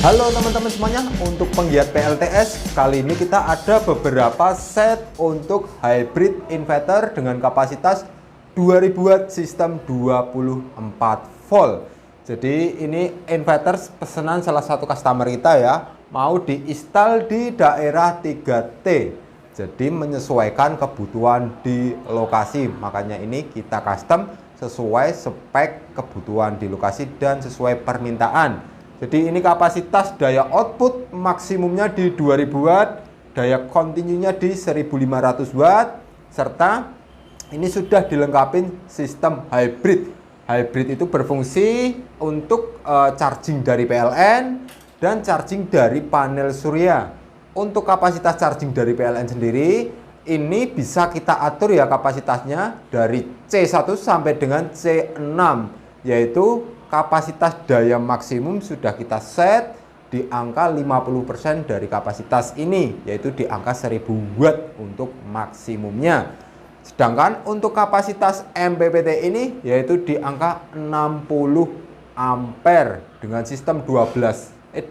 Halo teman-teman semuanya, untuk penggiat PLTS, kali ini kita ada beberapa set untuk hybrid inverter dengan kapasitas 2000 watt sistem 24 volt. Jadi ini inverter pesanan salah satu customer kita ya, mau diinstal di daerah 3T. Jadi menyesuaikan kebutuhan di lokasi, makanya ini kita custom sesuai spek kebutuhan di lokasi dan sesuai permintaan. Jadi ini kapasitas daya output maksimumnya di 2000 watt, daya kontinunya di 1500 watt, serta ini sudah dilengkapi sistem hybrid. Hybrid itu berfungsi untuk charging dari PLN dan charging dari panel surya. Untuk kapasitas charging dari PLN sendiri, ini bisa kita atur ya kapasitasnya dari C1 sampai dengan C6, yaitu kapasitas daya maksimum sudah kita set di angka 50% dari kapasitas ini, yaitu di angka 1000 watt untuk maksimumnya. Sedangkan untuk kapasitas MPPT ini yaitu di angka 60 ampere dengan sistem 24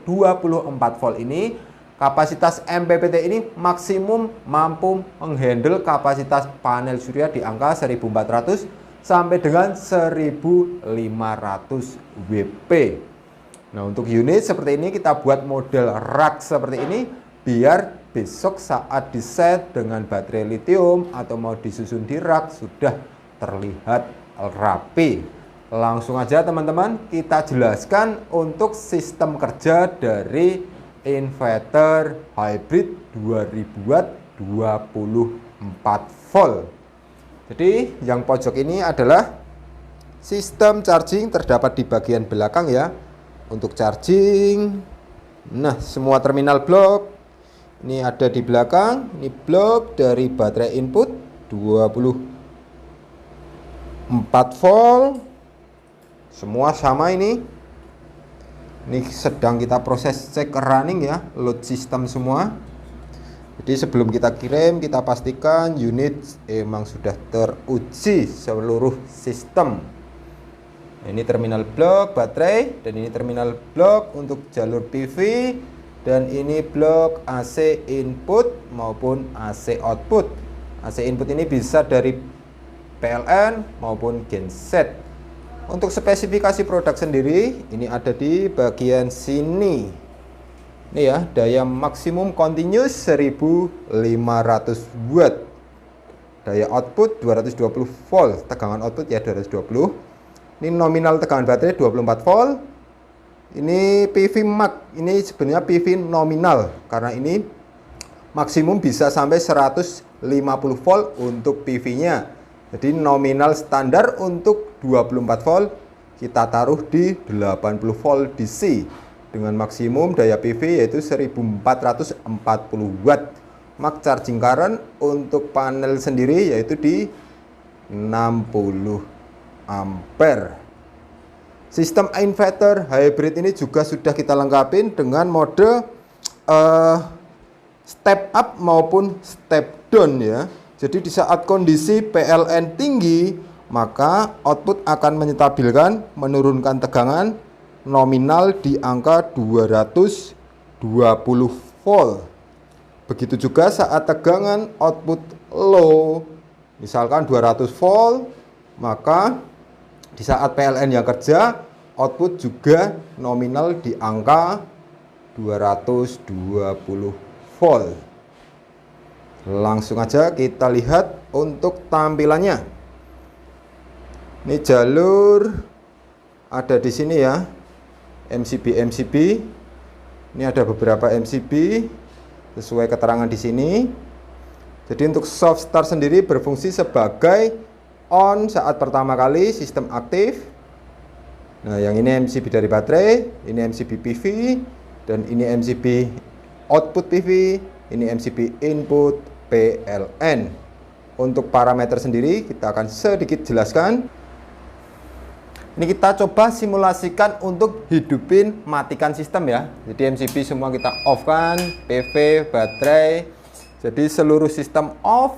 volt ini. Kapasitas MPPT ini maksimum mampu menghandle kapasitas panel surya di angka 1400 sampai dengan 1500 WP. Nah, untuk unit seperti ini kita buat model rak seperti ini biar besok saat diset dengan baterai lithium atau mau disusun di rak sudah terlihat rapi. Langsung aja teman-teman kita jelaskan untuk sistem kerja dari inverter hybrid 2000 watt 24 volt. Jadi yang pojok ini adalah sistem charging, terdapat di bagian belakang ya untuk charging. Nah, semua terminal blok ini ada di belakang. Ini blok dari baterai input 24 volt. Semua sama ini. Ini sedang kita proses cek running ya, load system semua. Jadi sebelum kita kirim, kita pastikan unit emang sudah teruji seluruh sistem. Nah, ini terminal blok baterai, dan ini terminal blok untuk jalur PV, dan ini blok AC input maupun AC output. AC input ini bisa dari PLN maupun genset. Untuk spesifikasi produk sendiri, ini ada di bagian sini. Ini ya, daya maksimum continuous 1500 watt. Daya output 220 volt, tegangan output ya 220. Ini nominal tegangan baterai 24 volt. Ini PV max, ini sebenarnya PV nominal karena ini maksimum bisa sampai 150 volt untuk PV-nya. Jadi nominal standar untuk 24 volt kita taruh di 80 volt DC. Dengan maksimum daya PV yaitu 1440 watt. Max charging current untuk panel sendiri yaitu di 60 ampere. Sistem inverter hybrid ini juga sudah kita lengkapi dengan mode step up maupun step down ya. Jadi di saat kondisi PLN tinggi, maka output akan menstabilkan, menurunkan tegangan nominal di angka 220 volt. Begitu juga saat tegangan output low, misalkan 200 volt, maka di saat PLN yang kerja, output juga nominal di angka 220 volt. Langsung aja kita lihat untuk tampilannya. Ini jalur ada di sini ya. MCB. Ini ada beberapa MCB sesuai keterangan di sini. Jadi untuk soft start sendiri berfungsi sebagai on saat pertama kali sistem aktif. Nah, yang ini MCB dari baterai, ini MCB PV, dan ini MCB output PV, ini MCB input PLN. Untuk parameter sendiri kita akan sedikit jelaskan. Ini kita coba simulasikan untuk hidupin matikan sistem ya. Jadi MCB semua kita off kan, PV, baterai. Jadi seluruh sistem off.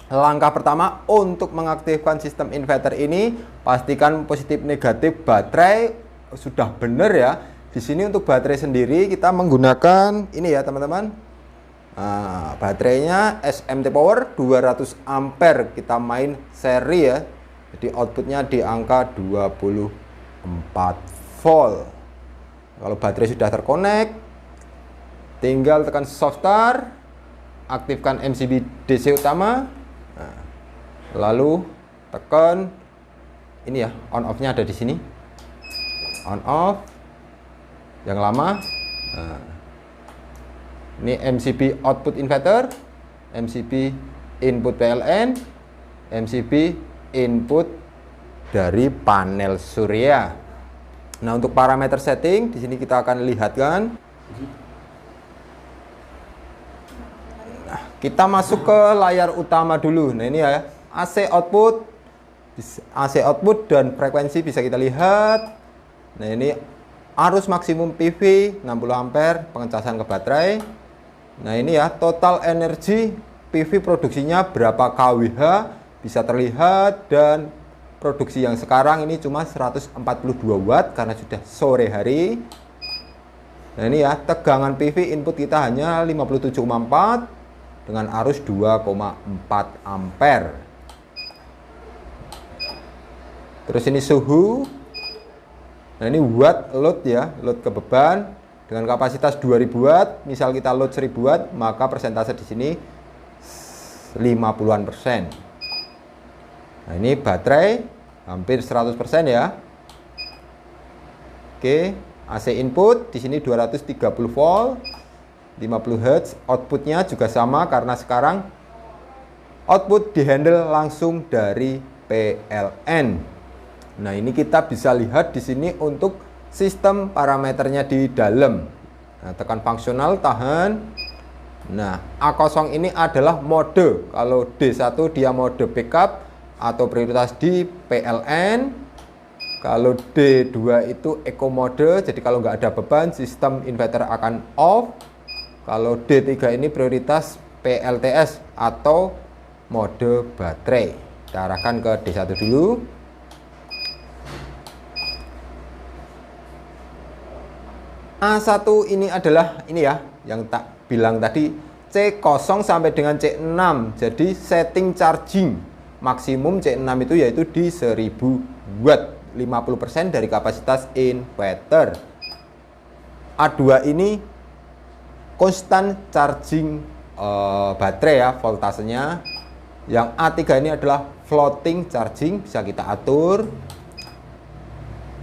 Langkah pertama untuk mengaktifkan sistem inverter ini, pastikan positif negatif baterai sudah benar ya. di sini untuk baterai sendiri kita menggunakan ini ya teman-teman. Nah, baterainya SMT Power 200 ampere, kita main seri ya. Jadi outputnya di angka 24 volt. Kalau baterai sudah terkonek, tinggal tekan soft start, aktifkan MCB DC utama. Nah, lalu tekan ini ya, on off-nya ada di sini. On off yang lama. Nah, ini MCB output inverter, MCB input PLN, MCB input dari panel surya. Nah, untuk parameter setting di sini kita akan lihatkan. Nah, kita masuk ke layar utama dulu. Nah, ini ya, AC output dan frekuensi bisa kita lihat. Nah, ini arus maksimum PV 60 ampere, pengecasan ke baterai. Nah, ini ya, total energi PV produksinya berapa kWh bisa terlihat, dan produksi yang sekarang ini cuma 142 watt karena sudah sore hari. Nah, ini ya, tegangan PV input kita hanya 57,4 dengan arus 2,4 ampere. Terus ini suhu. Nah, ini watt load ya, load ke beban dengan kapasitas 2000 watt. Misal kita load 1000 watt, maka persentase di sini 50-an%. Nah, ini baterai hampir 100% ya. Oke, AC input di sini 230 volt, 50 Hz. Outputnya juga sama karena sekarang output dihandle langsung dari PLN. Nah, ini kita bisa lihat di sini untuk sistem parameternya di dalam. Nah, tekan fungsional, tahan. Nah, A0 ini adalah mode. Kalau D1 dia mode backup atau prioritas di PLN. Kalau D2 itu eco mode, jadi kalau nggak ada beban sistem inverter akan off. Kalau D3 ini prioritas PLTS atau mode baterai. Kita arahkan ke D1 dulu. A1 ini adalah ini ya, yang tak bilang tadi, C0 sampai dengan C6. Jadi setting charging maksimum C6 itu yaitu di 1000 watt, 50% dari kapasitas inverter. A2 ini constant charging baterai ya, voltasenya. Yang A3 ini adalah floating charging, bisa kita atur.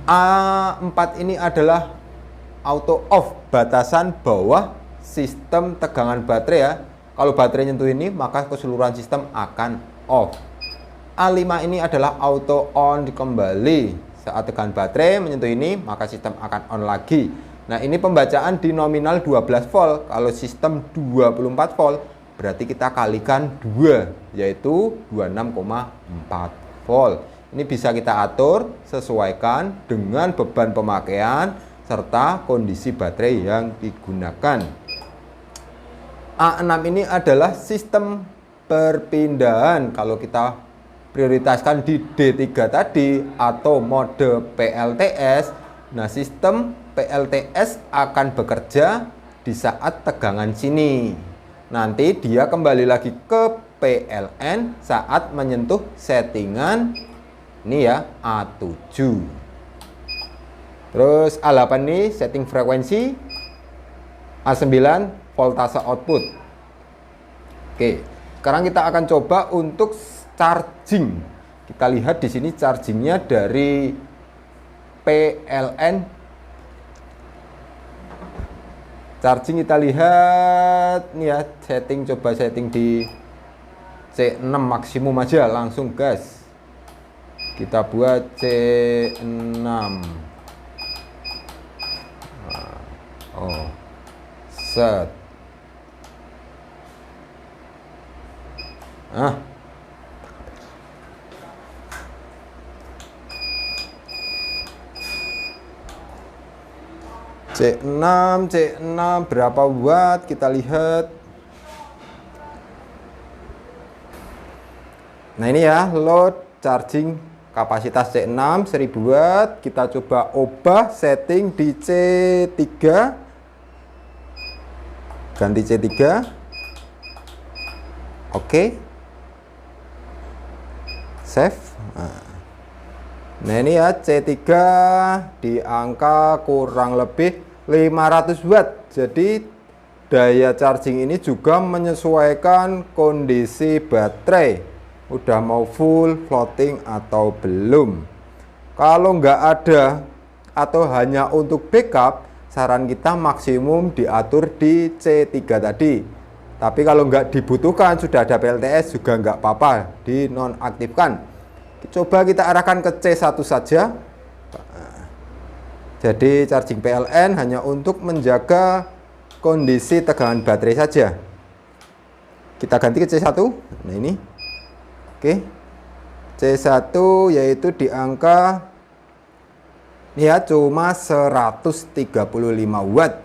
A4 ini adalah auto off, batasan bawah sistem tegangan baterai ya. Kalau baterai nyentuh ini, maka keseluruhan sistem akan off. A5 ini adalah auto on kembali. Saat tegangan baterai menyentuh ini, maka sistem akan on lagi. Nah, ini pembacaan di nominal 12 volt. Kalau sistem 24 volt, berarti kita kalikan 2, yaitu 26,4 volt. Ini bisa kita atur, sesuaikan dengan beban pemakaian serta kondisi baterai yang digunakan. A6 ini adalah sistem perpindahan. Kalau kita prioritaskan di D3 tadi atau mode PLTS, nah sistem PLTS akan bekerja di saat tegangan sini. Nanti dia kembali lagi ke PLN saat menyentuh settingan ini ya, A7. Terus A8 ini setting frekuensi, A9 voltase output. Oke, sekarang kita akan coba untuk charging. Kita lihat di sini chargingnya dari PLN. Charging kita lihat nih ya, coba setting di C6 maksimum aja, langsung gas. Kita buat C6. Oh, set. C6 berapa watt kita lihat. Nah, ini ya load charging kapasitas C6 1000 watt. Kita coba ubah setting di C3, ganti C3. Oke, save. Nah ini ya, C3 di angka kurang lebih 500 watt. Jadi daya charging ini juga menyesuaikan kondisi baterai, udah mau full, floating atau belum. Kalau nggak ada atau hanya untuk backup, saran kita maksimum diatur di C3 tadi. Tapi kalau nggak dibutuhkan, sudah ada PLTS juga nggak apa-apa, dinonaktifkan. Coba kita arahkan ke C1 saja. Jadi charging PLN hanya untuk menjaga kondisi tegangan baterai saja. Kita ganti ke C1. Nah ini. Oke. C1 yaitu di angka ini ya, cuma 135 watt.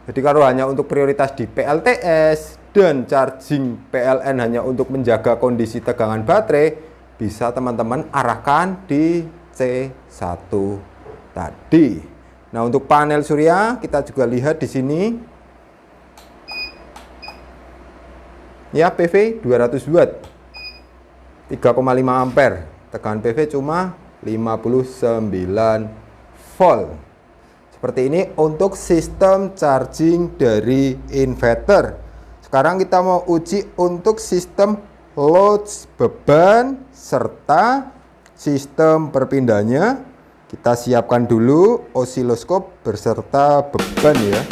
Jadi kalau hanya untuk prioritas di PLTS dan charging PLN hanya untuk menjaga kondisi tegangan baterai, bisa teman-teman arahkan di C1 tadi. Nah, untuk panel surya kita juga lihat di sini. Ya, PV 200 watt. 3,5 ampere. Tegangan PV cuma 59 volt. Seperti ini untuk sistem charging dari inverter. Sekarang kita mau uji untuk sistem load beban serta sistem perpindahannya. Kita siapkan dulu osiloskop beserta beban ya.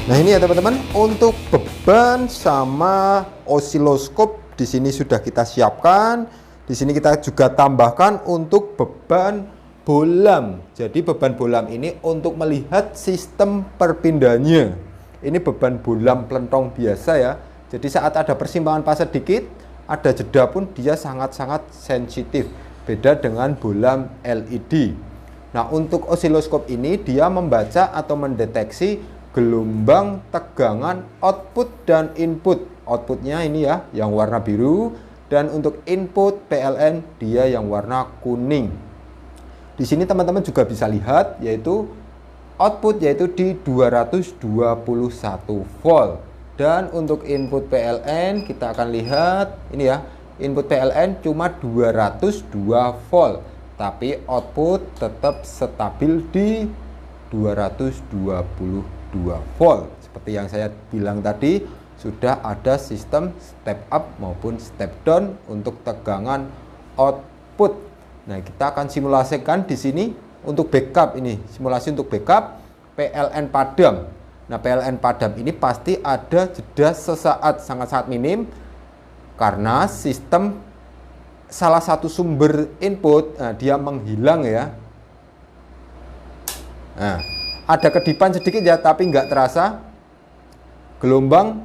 Nah ini ya teman-teman, untuk beban sama osiloskop di sini sudah kita siapkan. Di sini kita juga tambahkan untuk beban bolam. Jadi beban bolam ini untuk melihat sistem perpindahannya. Ini beban bolam pelentong biasa ya. Jadi saat ada persimpangan pas sedikit, ada jeda pun dia sangat-sangat sensitif. Beda dengan bolam LED. Nah untuk osiloskop ini dia membaca atau mendeteksi gelombang tegangan output dan input. Outputnya ini ya, yang warna biru, dan untuk input PLN dia yang warna kuning. Di sini teman-teman juga bisa lihat yaitu output yaitu di 221 volt. Dan untuk input PLN kita akan lihat ini ya, input PLN cuma 202 volt, tapi output tetap stabil di 222 volt. Seperti yang saya bilang tadi, sudah ada sistem step up maupun step down untuk tegangan output. Nah, kita akan simulasikan di sini untuk backup ini. Simulasi untuk backup PLN padam. Nah, PLN padam ini pasti ada jeda sesaat, sangat-sangat minim karena sistem salah satu sumber input dia menghilang ya. Nah, ada kedipan sedikit ya, tapi nggak terasa. Gelombang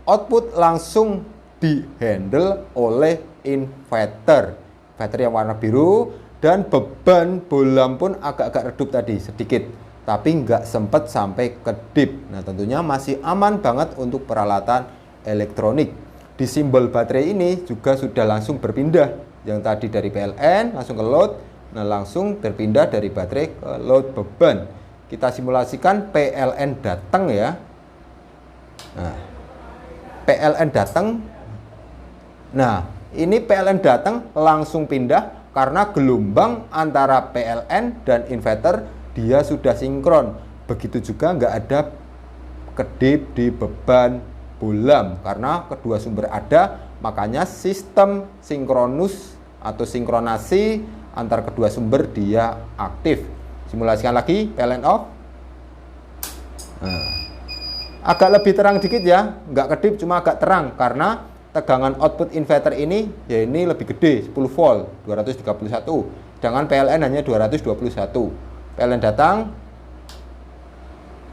output langsung dihandle oleh inverter. Inverter yang warna biru, dan beban bolam pun agak-agak redup tadi sedikit, tapi nggak sempat sampai kedip. Nah tentunya masih aman banget untuk peralatan elektronik. Di simbol baterai ini juga sudah langsung berpindah. Yang tadi dari PLN langsung ke load, nah langsung berpindah dari baterai ke load beban. Kita simulasikan PLN datang ya. Nah, PLN datang. Nah, ini PLN datang langsung pindah karena gelombang antara PLN dan inverter dia sudah sinkron. Begitu juga nggak ada kedip di beban bolam karena kedua sumber ada, makanya sistem sinkronus atau sinkronasi antar kedua sumber dia aktif. Simulasikan lagi, PLN off. Nah, agak lebih terang dikit ya, nggak kedip, cuma agak terang karena tegangan output inverter ini ya ini lebih gede, 10 volt, 231. Sedangkan PLN hanya 221. PLN datang.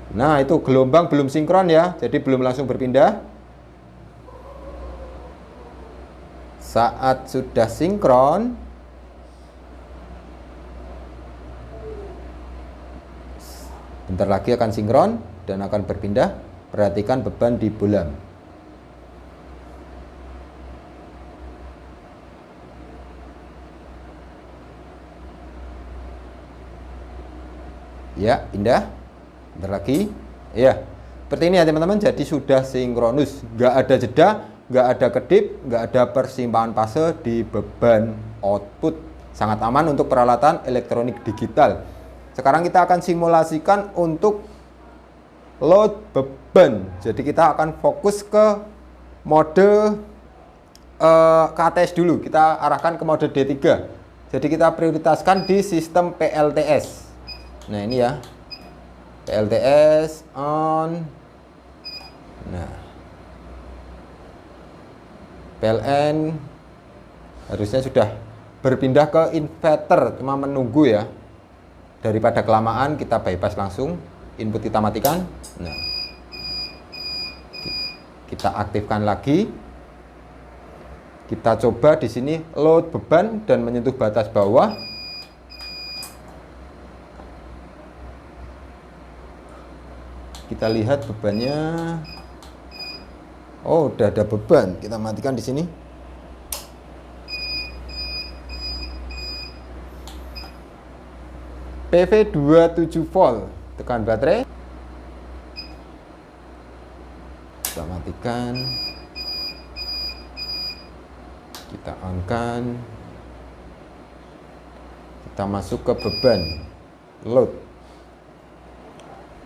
Nah, itu gelombang belum sinkron ya, jadi belum langsung berpindah. Saat sudah sinkron, bentar lagi akan sinkron dan akan berpindah. Perhatikan beban di bolam. Ya, pindah. Bentar lagi. Ya, seperti ini ya teman-teman. Jadi sudah sinkronus. Nggak ada jeda, nggak ada kedip, nggak ada persimpangan fase di beban output. Sangat aman untuk peralatan elektronik digital. Sekarang kita akan simulasikan untuk load beban. Jadi kita akan fokus ke mode KTS dulu. Kita arahkan ke mode D3. Jadi kita prioritaskan di sistem PLTS. Nah, ini ya. PLTS on. Nah. PLN harusnya sudah berpindah ke inverter, cuma menunggu ya. Daripada kelamaan kita bypass langsung. Input kita matikan. Nah, kita aktifkan lagi. Kita coba di sini load beban dan menyentuh batas bawah. Kita lihat bebannya. Oh, udah ada beban. Kita matikan di sini. PV 27 volt. Tekan baterai. Kita matikan. Kita on-kan. Kita masuk ke beban load.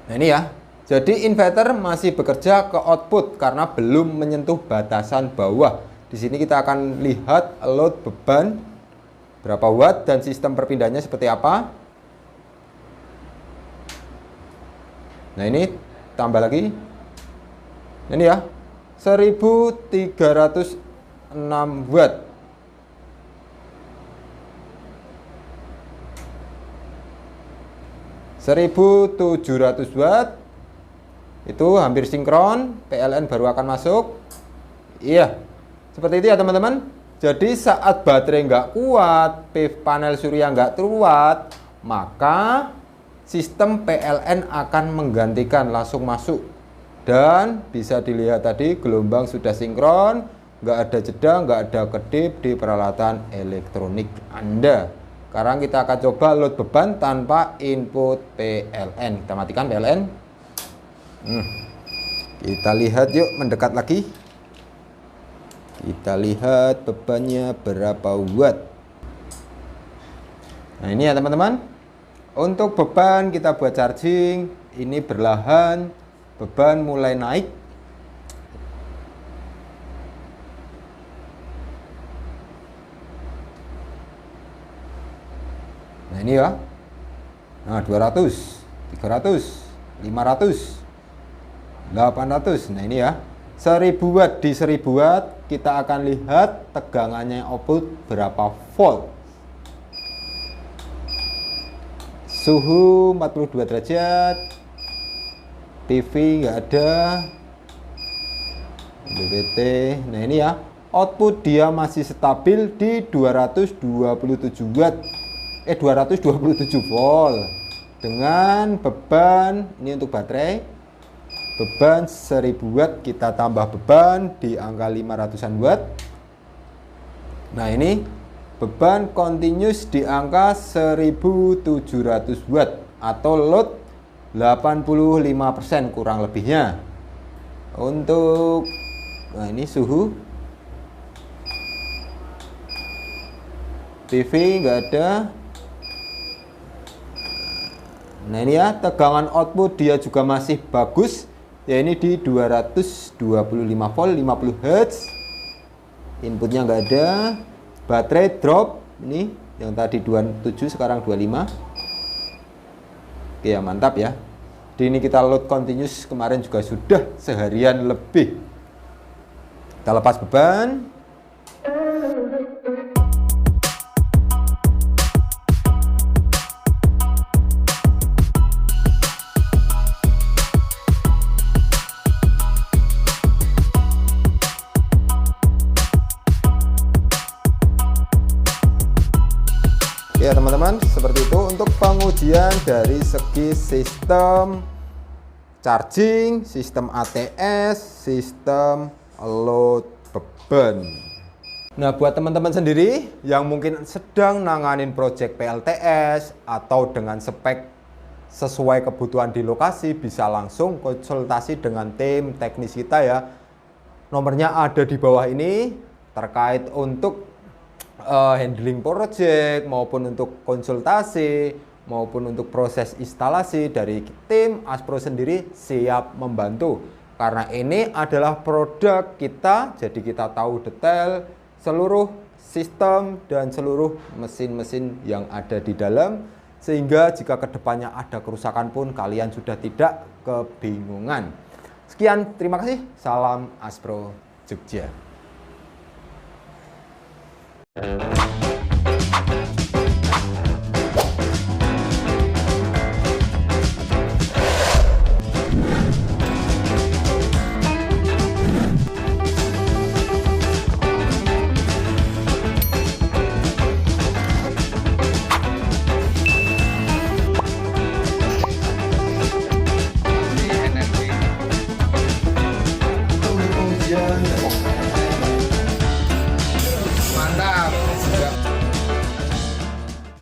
Nah, ini ya. Jadi inverter masih bekerja ke output karena belum menyentuh batasan bawah. Di sini kita akan lihat load beban berapa watt dan sistem perpindahannya seperti apa. Nah, ini tambah lagi. Ini ya. 1306 watt. (1700 watt). Itu hampir sinkron. PLN baru akan masuk. Iya. Seperti itu ya teman-teman. Jadi saat baterai nggak kuat, PV panel surya nggak kuat, maka sistem PLN akan menggantikan, langsung masuk. Dan bisa dilihat tadi gelombang sudah sinkron, nggak ada jeda, nggak ada kedip di peralatan elektronik Anda. Sekarang kita akan coba load beban tanpa input PLN. Kita matikan PLN. Kita lihat yuk, mendekat lagi. Kita lihat bebannya berapa watt. Nah, ini ya teman-teman. Untuk beban kita buat charging, ini berlahan, beban mulai naik. Nah, ini ya. Nah, 200, 300, 500, 800. Nah, ini ya. 1000 watt di 1000 watt, kita akan lihat tegangannya output berapa volt. Suhu 42 derajat. PV nggak ada. BBT. Nah, ini ya. Output dia masih stabil di 227 watt. 227 volt. Dengan beban, ini untuk baterai. Beban 1000 watt, kita tambah beban di angka 500-an watt. Nah, ini beban continuous di angka 1700 watt atau load 85% kurang lebihnya. Untuk nah, ini suhu PV nggak ada. Nah, ini ya, tegangan output dia juga masih bagus, ya ini di 225 volt 50 Hz. Inputnya nggak ada. Baterai drop, ini yang tadi 27 sekarang 25. Oke ya, mantap ya. Di ini kita load continuous kemarin juga sudah seharian lebih. Kita lepas beban. Kemudian dari segi sistem charging, sistem ATS, sistem load beban. Nah, buat teman-teman sendiri yang mungkin sedang nanganin project PLTS atau dengan spek sesuai kebutuhan di lokasi, bisa langsung konsultasi dengan tim teknis kita ya. Nomornya ada di bawah ini terkait untuk handling project maupun untuk konsultasi maupun untuk proses instalasi. Dari tim Aspro sendiri siap membantu karena ini adalah produk kita, jadi kita tahu detail seluruh sistem dan seluruh mesin-mesin yang ada di dalam, sehingga jika kedepannya ada kerusakan pun kalian sudah tidak kebingungan. Sekian, terima kasih. Salam Aspro Jogja.